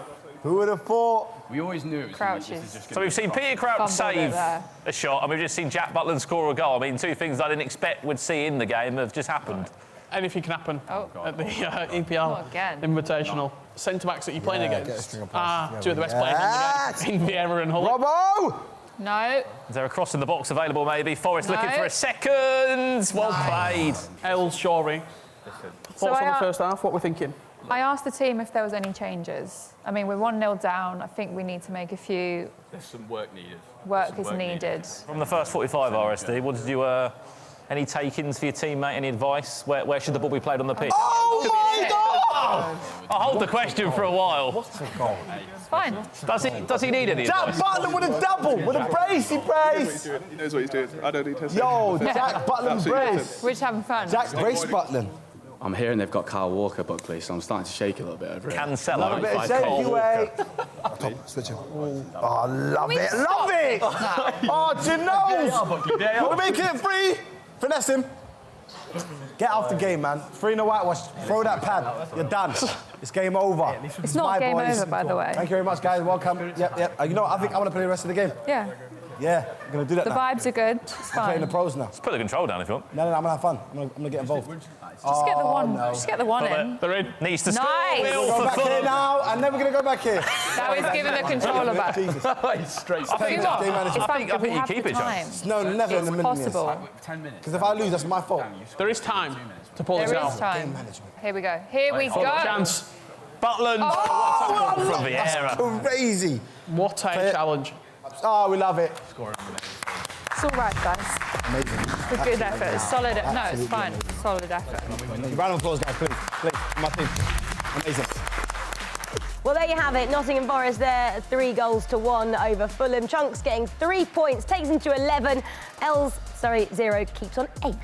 Who would have thought?
We always knew it was
Crouches.
So we've seen Peter Crouch save a shot, and we've just seen Jack Butland score a goal. I mean, 2 things I didn't expect would see in the game have just happened.
Anything can happen at the EPL
Not again.
Invitational. Centre-backs that you're playing against
2
of the best players in Vieira and Hull.
Robbo!
No.
Is there a cross in the box available, maybe? Forrest looking for a second. Well played.
Els, Shorey. Thoughts on the first half? What we're thinking?
I asked the team if there was any changes. I mean, we're 1-0 down. I think we need to make a few...
There's some work needed.
Work is needed.
From the first 45, RSD, what did you... any take-ins for your teammate? Any advice? Where should the ball be played on the pitch?
Oh my God!
I'll hold the question for a while.
What's the goal?
It's fine.
Does he need any
Jack
advice?
Butland with a double, with a bracey brace.
He knows what he's doing. I don't need to say.
Yo, Jack Butland brace.
We're just having fun.
Jack brace Butland.
I'm hearing they've got Kyle Walker, Buckley, so I'm starting to shake a little bit over it.
Cancelo.
Love a bit of shaky way. Switch him. Oh, love it, love it! Oh, do you know? We're making it free. Finesse him. Get off the game, man. 3-0 whitewash. Throw that pad. You're done. It's game over.
It's not game over, by the way.
Thank you very much, guys. Welcome. Yep. You know what? I think I want to play the rest of the game.
Yeah.
Yeah, I'm going to do that
The
now.
vibes are good. It's
I'm playing
fine.
the pros now.
Let's put the control down if you want.
No, I'm going to have fun. I'm going to get involved.
Just get the one.
No.
Just get the one in.
They're in.
Needs to score.
Nice.
Will
Go
for
back here
Fulham.
now, and then we're going to go back here.
Now he's giving the controller back.
Jesus.
Straight.
Do you what?
Game management.
It's fine,
I think
we
you
have
keep
the
it, John.
time.
No, never in
It's
a million years.
possible.
10 minutes.
Because if I lose, that's my fault.
There is time to pull this
There
out.
is time.
Game management.
Here we go. Here we go.
Chance.
Butland.
Oh,
From Vieira.
Crazy.
What a challenge.
Oh, we love it.
It's all right, guys.
Amazing.
It's a good effort. It's solid. No, it's
Absolutely
fine. Solid effort.
Round of applause, guys, please. Please, my team. Amazing.
Well, there you have it. Nottingham Forest there, 3-1 over Fulham. Chunkz getting 3 points, takes him to 11. 0, keeps on 8.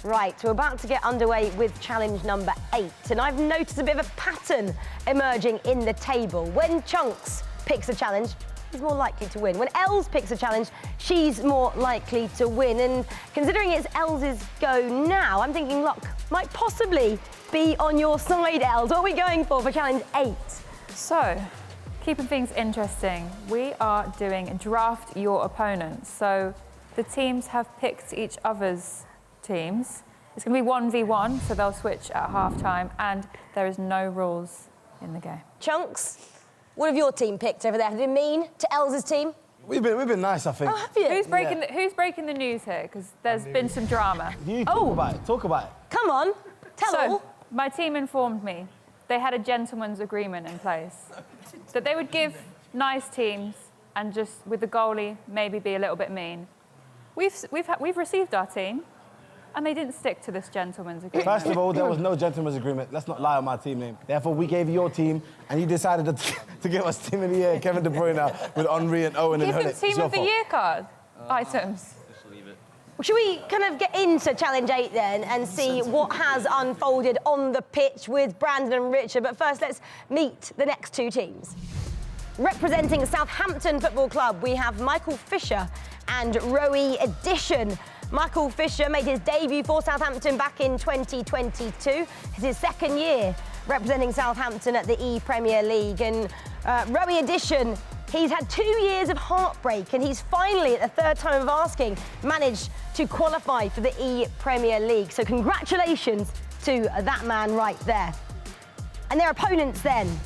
Right, we're about to get underway with challenge number 8. And I've noticed a bit of a pattern emerging in the table. When Chunkz picks a challenge, he's more likely to win. When Elz picks a challenge, she's more likely to win. And considering it's Elz's go now, I'm thinking luck might possibly be on your side, Elz. What are we going for challenge 8?
So, keeping things interesting, we are doing draft your opponents. So the teams have picked each other's teams. It's going to be 1v1, so they'll switch at half-time, and there is no rules in the game.
Chunkz, what have your team picked over there? Have you been mean to Elz's team?
We've been nice, I think.
Oh, have you?
Who's breaking the news here? Because there's been some drama.
You talk about it. Talk about it.
Come on, tell all.
So, my team informed me they had a gentleman's agreement in place that they would give nice teams and just with the goalie maybe be a little bit mean. We've received our team, and they didn't stick to this gentleman's agreement.
First of all, there was no gentleman's agreement. Let's not lie on my team name. Therefore, we gave you your team, and you decided to give us team of the year, Kevin De Bruyne, with Henry and Owen and
Give
Hullet.
them team of the year card items.
Should we kind of get into challenge 8 then and see what has unfolded on the pitch with Brandon and Richard? But first, let's meet the next two teams. Representing Southampton Football Club, we have Michael Fisher and Rowie Edition. Michael Fisher made his debut for Southampton back in 2022. It's his second year representing Southampton at the E-Premier League. And Rowie Edition, he's had 2 years of heartbreak, and he's finally, at the third time of asking, managed to qualify for the E-Premier League. So congratulations to that man right there. And their opponents then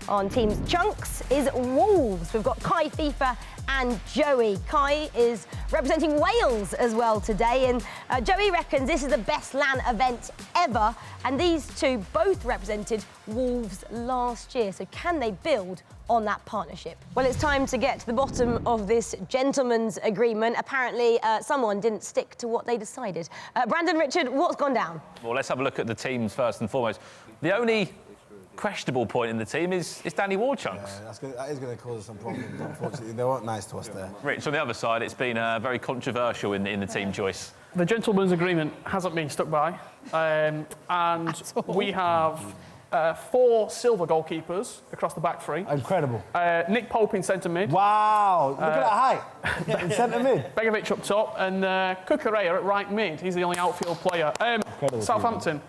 on teams Chunkz is Wolves. We've got Kai FIFA and Joey. Kai is representing Wales as well today, and Joey reckons this is the best LAN event ever, and these two both represented Wolves last year. So can they build on that partnership? Well, it's time to get to the bottom of this gentleman's agreement. Apparently, someone didn't stick to what they decided. Brandon, Richard, what's gone down?
Well, let's have a look at the teams first and foremost. The only questionable point in the team is Danny Ward, Chunkz.
Yeah, that is going to cause us some problems, unfortunately. They weren't nice to us there.
Rich, on the other side, it's been very controversial in the team choice.
The gentleman's agreement hasn't been stuck by, and we have 4 silver goalkeepers across the back three.
Incredible.
Nick Pope in centre mid.
Wow, look at that height. In centre mid.
Begovic up top, and Cucurella at right mid. He's the only outfield player. Southampton.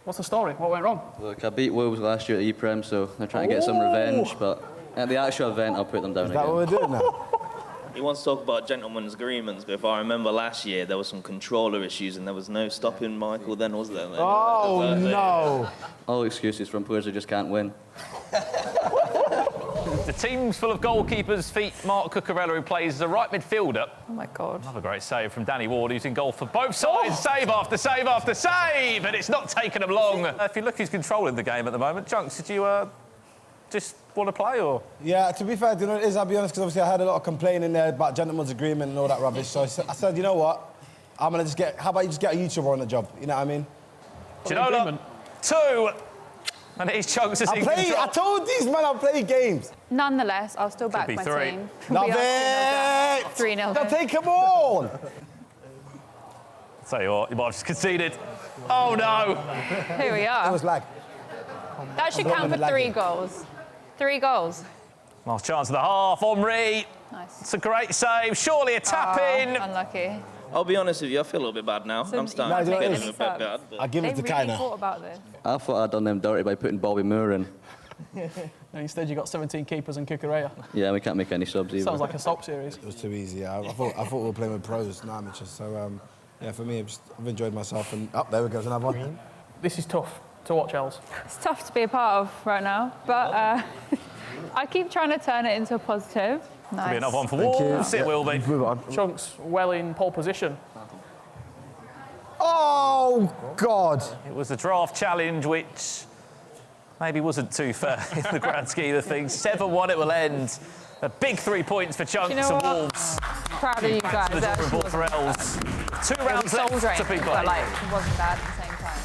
What's the story? What went wrong?
Look, I beat Wolves last year at E-Prem, so they're trying to get some revenge, but at the actual event, I'll put them down again.
Is that what we're doing now?
He wants to talk about gentlemen's agreements, but if I remember last year, there was some controller issues and there was no stopping Michael then, was there?
Oh, no.
All excuses from players who just can't win.
The team's full of goalkeepers. Feet Mark Cucurella, who plays as a right midfielder.
Oh, my God.
Another great save from Danny Ward, who's in goal for both sides. Save after save after save, and it's not taken him long. If you look, he's controlling the game at the moment. Chunkz, did you just want to play, or?
Yeah, to be fair, you know what it is, I'll be honest, because obviously I had a lot of complaining there about gentleman's agreement and all that rubbish. So I said, you know what? I'm going to just get, how about you just get a YouTuber on the job? You know what I mean?
Ginola, 2. And it is Chunkz.
I told these men I'll play games.
Nonetheless, I'll still back
be
my
3.
team.
Love it!
3-0.
They'll take them all.
Tell you what, you might have just conceded. Oh, no.
Here we are.
It was lag.
That should count for 3 goals. 3 goals.
Last chance of the half. Henri.
Nice.
It's a great save. Surely a tap-in.
Unlucky.
I'll be honest with you, I feel a little bit bad now. I'm starting to get a little bit bad.
I give it to
They
Kai
really
now.
thought about this.
I thought I'd done them dirty by putting Bobby Moore in.
And instead you got 17 keepers and Kukurea.
Yeah, we can't make any subs either.
Sounds like a soap series.
It was too easy. Yeah. I thought we were playing with pros, not amateurs. So yeah, for me, I've enjoyed myself. And there we go, another one.
This is tough to watch, Els.
It's tough to be a part of right now, but I keep trying to turn it into a positive. Nice.
Could be another one for Wolves. It will be.
Move on.
Chunkz well in pole position.
Oh, God.
It was the draft challenge, which maybe wasn't too fair in the grand scheme of things. 7-1 it will end. A big 3 points for Chunkz and Wolves.
Proud of you guys.
The drawing board for Els. 2 rounds left to be played.
But like, it wasn't bad at the same time.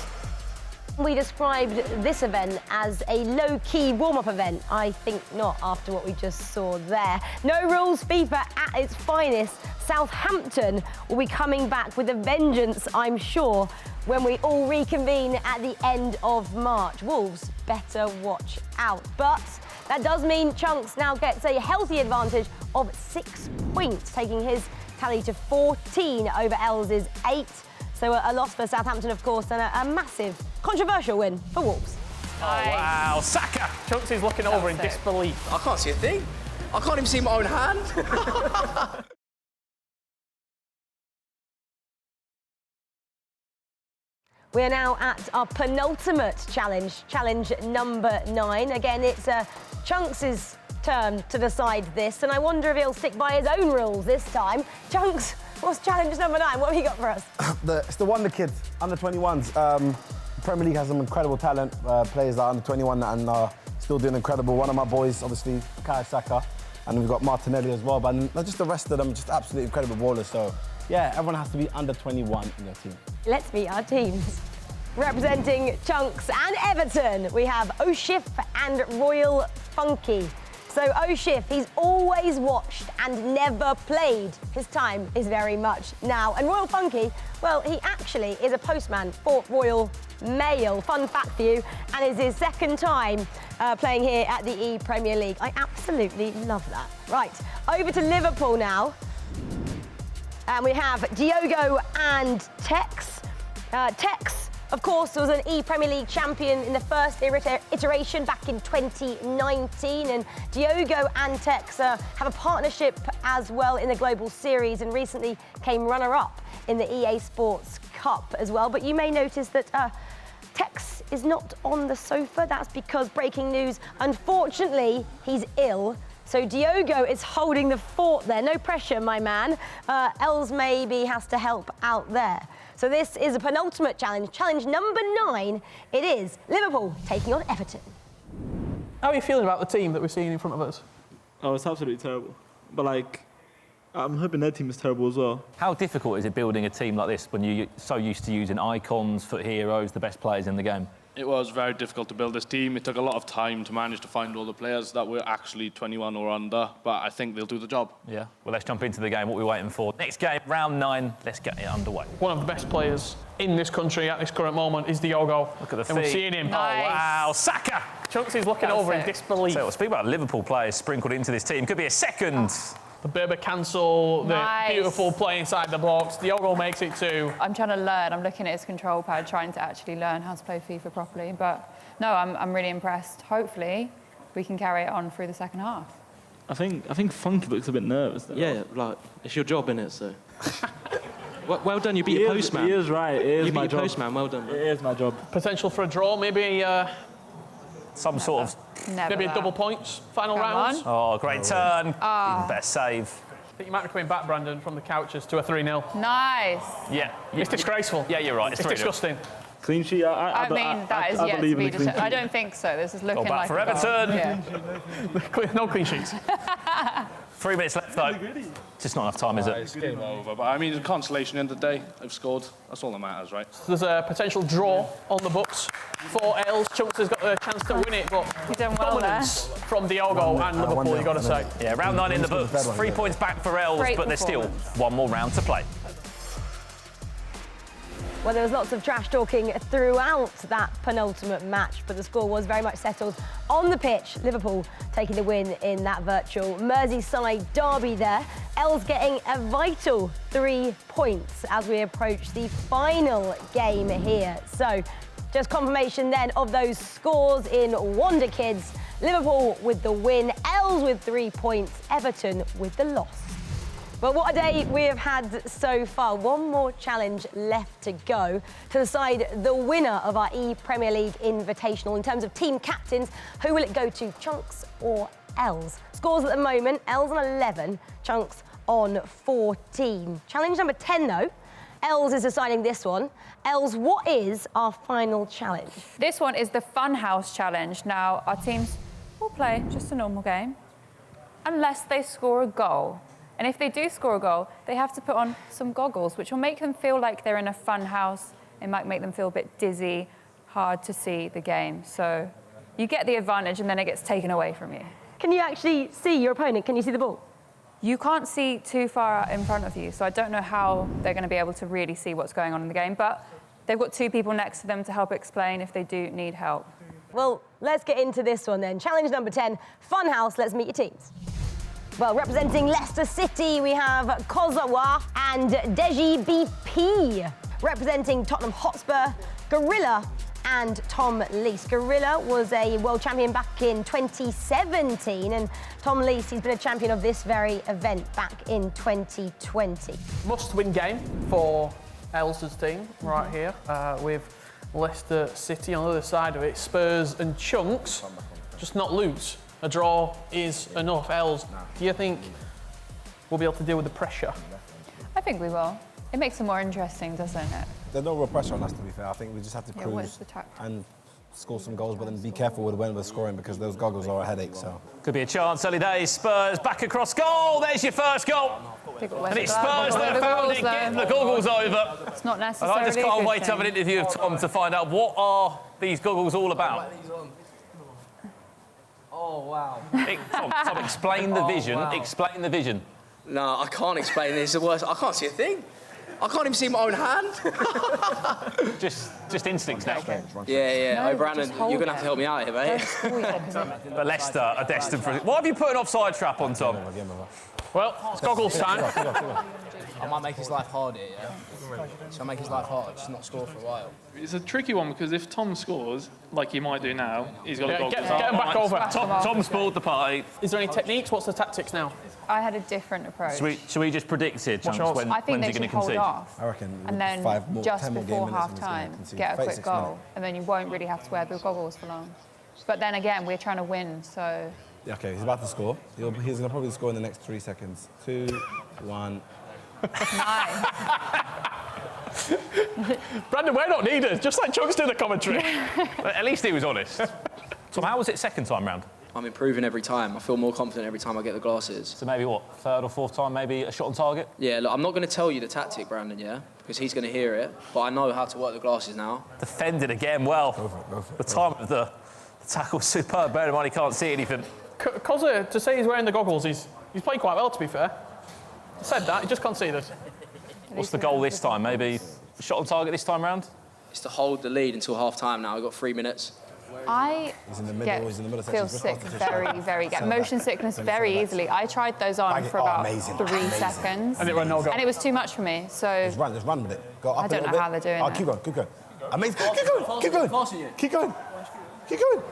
We described this event as a low-key warm-up event. I think not, after what we just saw there. No rules FIFA at its finest. Southampton will be coming back with a vengeance, I'm sure, when we all reconvene at the end of March. Wolves better watch out. But that does mean Chunkz now gets a healthy advantage of 6 points, taking his tally to 14 over Elz's 8. So a loss for Southampton, of course, and a massive, controversial win for Wolves.
Nice. Oh, wow, Saka!
Chunkz is looking over in disbelief.
I can't see a thing. I can't even see my own hand.
We are now at our penultimate challenge, challenge number 9. Again, it's Chunkz' turn to decide this, and I wonder if he'll stick by his own rules this time. Chunkz, what's challenge number 9? What have you got for us?
It's the Wonderkids, under-21s. Premier League has some incredible talent. Players that are under-21 and are still doing incredible. One of my boys, obviously, Kai Saka, and we've got Martinelli as well, but just the rest of them, just absolutely incredible ballers. So, yeah, everyone has to be under-21 in their team.
Let's meet our teams. Representing Chunkz and Everton, we have Oshif and Royal Funky. So Oshif, he's always watched and never played. His time is very much now. And Royal Funky, well, he actually is a postman for Royal Mail. Fun fact for you, and it's his second time playing here at the E Premier League. I absolutely love that. Right, over to Liverpool now. And we have Diogo and Tex. Tex, of course, was an E-Premier League champion in the first iteration back in 2019. And Diogo and Tex have a partnership as well in the Global Series and recently came runner-up in the EA Sports Cup as well. But you may notice that Tex is not on the sofa. That's because, breaking news, unfortunately, he's ill. So Diogo is holding the fort there. No pressure, my man. Els maybe has to help out there. So this is a penultimate challenge. Challenge number 9. It is Liverpool taking on Everton.
How are you feeling about the team that we're seeing in front of us?
Oh, it's absolutely terrible. But, like, I'm hoping their team is terrible as well.
How difficult is it building a team like this when you're so used to using icons, foot heroes, the best players in the game?
It was very difficult to build this team. It took a lot of time to manage to find all the players that were actually 21 or under, but I think they'll do the job.
Yeah. Well, let's jump into the game, what we're waiting for. Next game, round 9, let's get it underway.
One of the best players in this country at this current moment is Diogo.
Look at the
and we're seeing him.
Nice. Oh, wow, Saka!
Chunkz is looking over in disbelief.
So, speak about Liverpool players sprinkled into this team. Could be a second.
The Berber cancel, the beautiful play inside the box. Diogo makes it 2.
I'm trying to learn. I'm looking at his control pad, trying to actually learn how to play FIFA properly. But no, I'm really impressed. Hopefully, we can carry it on through the second half.
I think Funky looks a bit nervous, though.
Yeah, like, it's your job, innit, so... well done, you beat your postman.
He is right, it is my job.
You beat your postman, well done.
It is my job.
Potential for a draw, maybe
some sort of...
Maybe a double points, final round.
Oh, great turn. Even better save.
I think you might be coming back, Brandon, from the couches to a 3-0.
Nice.
Yeah.
It's disgraceful.
Yeah, you're right.
It's disgusting.
Clean sheet.
I mean, that is yet to be determined. I don't think so. This is looking like
for Everton.
Yeah.
No clean sheets.
3 minutes left, though. Just not enough time, is it?
It's game over, but I mean, it's a consolation in the day. They've scored. That's all that matters, right?
There's a potential draw on the books for Els. Chunkz has got a chance to win it, but dominance from Diogo and Liverpool, you've got to say.
Yeah, round 9 in the books. 3 points back for Els, but there's still one more round to play.
Well, there was lots of trash talking throughout that penultimate match, but the score was very much settled on the pitch. Liverpool taking the win in that virtual Merseyside derby there. Elz getting a vital 3 points as we approach the final game here. So, just confirmation then of those scores in Wonderkids. Liverpool with the win, Elz with 3 points, Everton with the loss. But what a day we have had so far. One more challenge left to go to decide the winner of our Premier League Invitational. In terms of team captains, who will it go to, Chunkz or Elz? Scores at the moment, Elz on 11, Chunkz on 14. Challenge number 10 though, Elz is deciding this one. Elz, what is our final challenge?
This one is the Funhouse Challenge. Now, our teams will play just a normal game unless they score a goal. And if they do score a goal, they have to put on some goggles, which will make them feel like they're in a fun house. It might make them feel a bit dizzy, hard to see the game. So you get the advantage and then it gets taken away from you.
Can you actually see your opponent? Can you see the ball?
You can't see too far out in front of you, so I don't know how they're going to be able to really see what's going on in the game, but they've got 2 people next to them to help explain if they do need help.
Well, let's get into this one then. Challenge number 10, Funhouse. Let's meet your teams. Well, representing Leicester City, we have Kozawa and Deji BP. Representing Tottenham Hotspur, Gorilla and Tom Lees. Gorilla was a world champion back in 2017, and Tom Lees, he's been a champion of this very event back in 2020.
Must-win game for Elz's team right here with Leicester City on the other side of it. Spurs and Chunkz just not lose. A draw is enough. Elz, do you think we'll be able to deal with the pressure?
I think we will. It makes it more interesting, doesn't it?
There's no real pressure on us, to be fair. I think we just have to cruise and score some goals, but then be careful with when we're scoring because those goggles are a headache. So
could be a chance. Early days. Spurs back across goal. There's your first goal. And it's Spurs that have found it. Getting the goggles over.
It's not necessarily.
I just can't wait to have an interview with Tom to find out what are these goggles all about.
Oh, wow.
Tom, explain the vision. Wow. Explain the vision.
No, I can't explain this. It's the worst. I can't see a thing. I can't even see my own hand.
just instincts now.
Yeah.
No,
Brandon, you're going to have to help me out here, mate.
But Leicester are destined for it. Why have you put an offside trap on, Tom?
Well, it's goggles time.
I might make his life harder, yeah? Shall I make his life harder, just not score for a while?
It's a tricky one because if Tom scores, like he might do now, he's got to go.
Get him back over.
Tom spoiled the party.
Is there any techniques? What's the tactics now?
I had a different approach.
Should we just predict it, Chunkz?
I think they should hold off.
I reckon.
And then just before half-time, get a quick goal. And then you won't really have to wear the goggles for long. But then again, we're trying to win, so...
Okay, he's about to score. He's going to probably score in the next 3 seconds. 2, 1...
Nice.
Brandon, we're not needed. Just let Chunkz do the commentary.
At least he was honest. So how was it second time round?
I'm improving every time. I feel more confident every time I get the glasses.
So maybe what, 3rd or 4th time, maybe a shot on target?
Yeah, look, I'm not going to tell you the tactic, Brandon, yeah? Because he's going to hear it. But I know how to work the glasses now.
Defended again well.
Go for it.
The time of the tackle's superb. Bear in mind, he can't see anything.
Koza, to say he's wearing the goggles, he's played quite well, to be fair. I said that, he just can't see this.
What's the goal this time? Maybe a shot on target this time round?
It's to hold the lead until half-time now. We've got 3 minutes.
I feel sick get motion sickness very easily. I tried those on for about 3 seconds.
And it ran no goal.
And it was too much for me, so...
Just run with it. Go up
I don't know how they're doing it.
Keep going. Amazing. Keep going.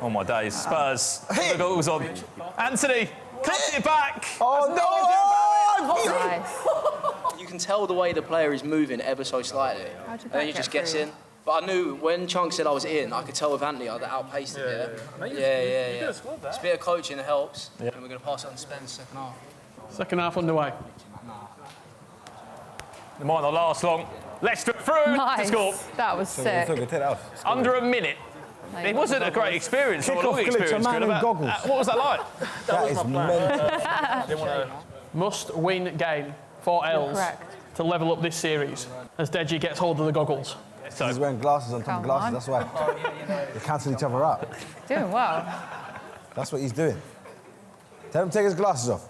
Oh my days, Spurs. The goals on. Anthony, cuts it back.
Oh no!
Nice.
You can tell the way the player is moving ever so slightly. And then he just gets in. But I knew when Chunkz said I was in, I could tell with Anthony I'd outpaced it, yeah. It's a bit of coaching that helps. And we're going to pass it on to Spence second half.
Second half underway.
It might not last long. Leicester through to score.
That was sick.
Under a minute. It wasn't a great experience.
Kick-off glitch, a man in goggles.
What was that like?
That is mental.
Must-win game for Elz to level up this series as Deji gets hold of the goggles.
So he's wearing glasses on top of glasses, that's why. They cancel each other out.
Doing well.
That's what he's doing. Tell him to take his glasses off.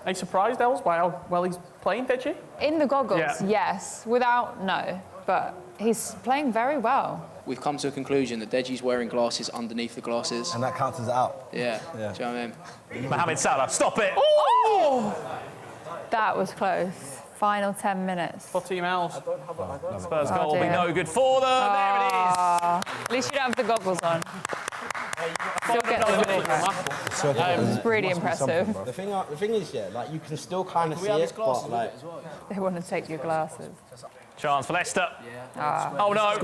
Are you surprised, Elz, by how well he's playing, Deji?
In the goggles, yes. Without, no. but he's playing very well.
We've come to a conclusion that Deji's wearing glasses underneath the glasses.
And that counts as out.
Yeah. Do you know what I mean?
Mohamed Salah, stop it.
Oh! That was close. Final 10 minutes.
For Team Elz.
Spurs goal will be no good for them. There it is.
At least you don't have the goggles on. Still get the win. That was really impressive.
The thing is, yeah, like you can still kind of see it, but like
They want to take your glasses.
Chance for Leicester. Oh no.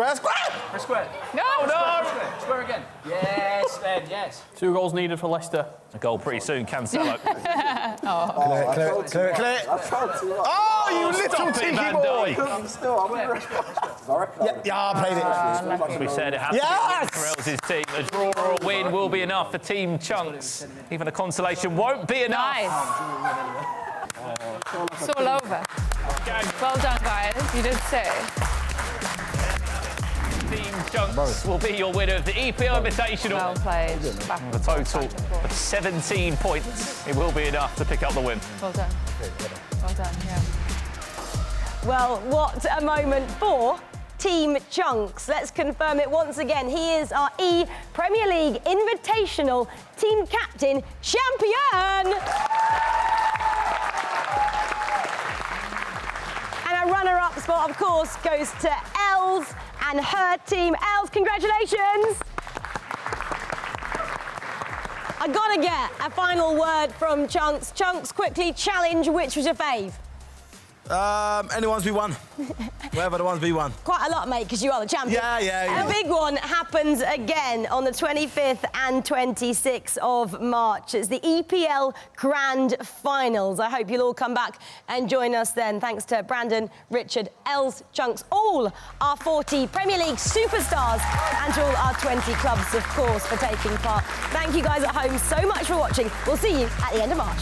Square.
No!
Oh no!
Square again. Yes, Ben, yes.
2 goals needed for Leicester.
A goal pretty soon, Cancelo.
Clear it. Oh, you little cheeky boy! Yeah, I played it.
We said it has to be for Elz's team. A draw or a win will be enough for Team Chunkz. Even a consolation won't be enough.
Nice. It's all over. Well done, guys. You did say.
Team Chunkz will be your winner of the EPL Invitational.
Well played.
With a total of 17 points, it will be enough to pick up the win.
Well done. Well done, yeah.
Well, what a moment for Team Chunkz. Let's confirm it once again. He is our Premier League Invitational Team Captain Champion. And a runner-up spot, of course, goes to Elz and her team. Elz, congratulations. I gotta get a final word from Chunkz. Chunkz, quickly challenge, which was your fave?
Anyone's B1. Whoever the one's B1.
Quite a lot, mate, because you are the champion.
Yeah.
And a big one happens again on the 25th and 26th of March. It's the EPL Grand Finals. I hope you'll all come back and join us then. Thanks to Brandon, Richard, Elz, Chunkz, all our 40 Premier League superstars, and to all our 20 clubs, of course, for taking part. Thank you guys at home so much for watching. We'll see you at the end of March.